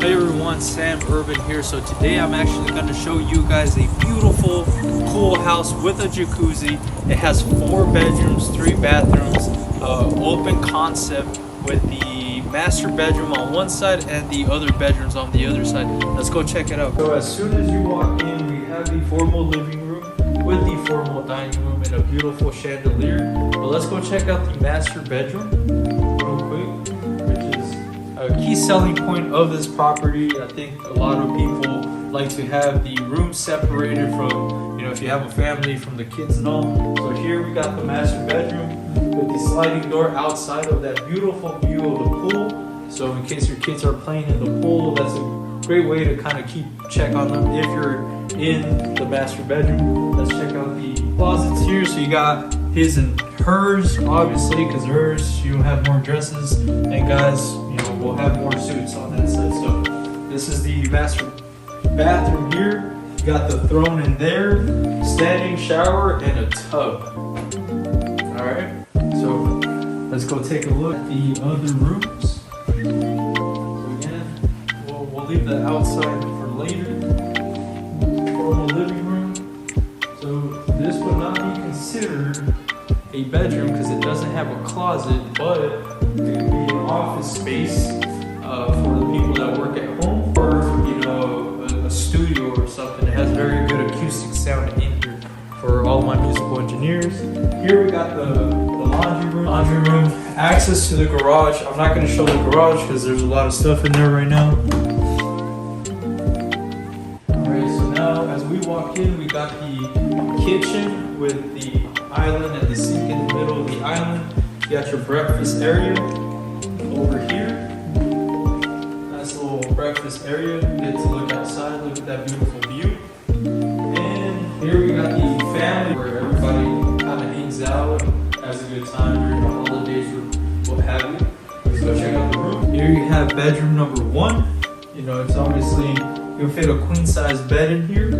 Hey everyone, Sam Urban here. So today I'm actually going to show you guys a beautiful, cool house with a jacuzzi. It has 4 bedrooms, 3 bathrooms, open concept with the master bedroom on one side and the other bedrooms on the other side. Let's go check it out. So as soon as you walk in, we have the formal living room with the formal dining room and a beautiful chandelier. But let's go check out the master bedroom real quick, which is a key selling point of this property. I think a lot of people like to have the room separated from, if you have a family, from the kids and all. So here we got the master bedroom with the sliding door outside of that beautiful view of the pool. So in case your kids are playing in the pool, that's a great way to kind of check on them if you're in the master bedroom. Let's check out the closets here. So you got his and hers, obviously, because hers, you'll have more dresses, and guys, we'll have more suits on that side. So this is the master bathroom here. You got the throne in there, standing shower, and a tub. All right, so let's go take a look at the other rooms. So again, we'll leave the outside for later. Formal living room. So this would not be considered a bedroom because it doesn't have a closet, but it could be an office space for the people that work at home, or a studio or something. It has very good acoustic sound in here for all my musical engineers. Here we got the laundry room, access to the garage. I'm not going to show the garage because there's a lot of stuff in there right now. Alright, so now as we walk in, we got the kitchen with the island and the sink in the middle of the island. You got your breakfast area over here. Nice little breakfast area. Get to look outside, look at that beautiful view. And here we got the family where everybody kind of hangs out, has a good time during the holidays or what have you. Let's go check out the room. Here you have bedroom number 1. It's obviously, you'll fit a queen size bed in here.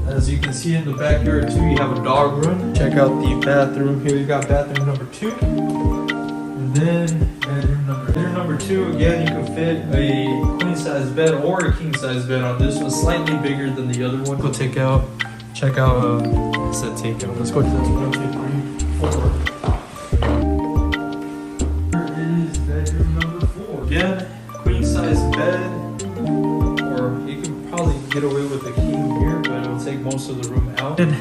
As you can see in the backyard too, you have a dog run. Check out the bathroom. Here you got bathroom number 2. And then bedroom number 2, again, you can fit a queen size bed or a king size bed on this one, slightly bigger than the other one. Go check out, what's that take out? Let's go to this 1, 2, 3, 4. Here is bedroom number 4. Again, queen size bed, or you can probably get away with a king here, but it'll take most of the room out. And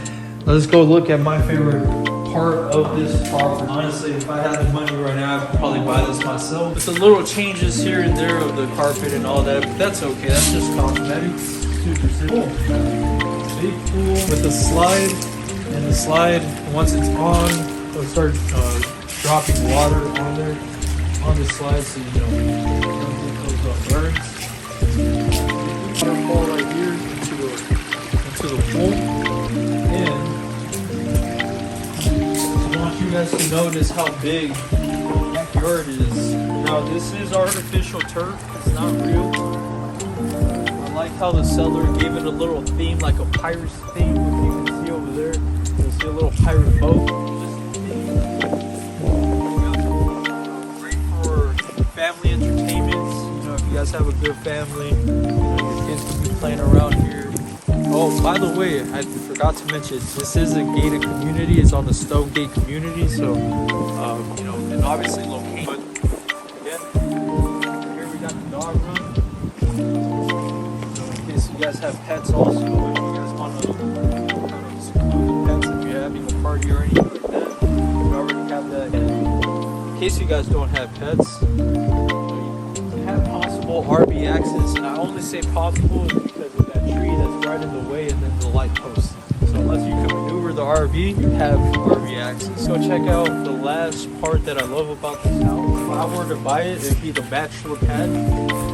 let's go look at my favorite part of this property. Honestly, if I had the money right now, I'd probably buy this myself. With the little changes here and there of the carpet and all that, but that's okay. That's just cosmetic. Super simple. Big pool with a slide, and the slide, once it's on, it'll start dropping water on there, on the slide, so you don't get those burns. Fall right here into the pool, and I want you guys to notice how big the backyard is. Now this is artificial turf, it's not real. I like how the seller gave it a little theme, like a pirate's theme. If you can see over there, you'll see a little pirate boat. Great for family entertainments. If you guys have a good family, your kids can be playing around here. Oh, by the way, I forgot to mention, this is a gated community. It's on the Stonegate Community, so and obviously located. But again, here we got the dog run. So in case you guys have pets, also, if you guys want to kind of seclude the pets, if you're having a party or anything like that, we already have that. In case you guys don't have pets, have possible RV access, and I only say possible because of that tree that's right in the way and then the light post. So unless you can maneuver the RV, you have RV access. So check out the last part that I love about this house. If I were to buy it, it'd be the bachelor pad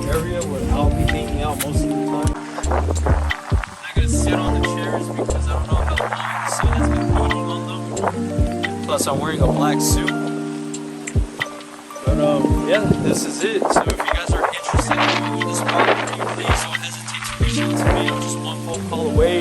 area where I'll be hanging out most of the time. I'm not gonna sit on the chairs because I don't know how long the sun has been beating on them. Plus I'm wearing a black suit. But yeah, this is it. So if you guys are interested in this property, please don't hesitate to reach out to me. I'm just one phone call away.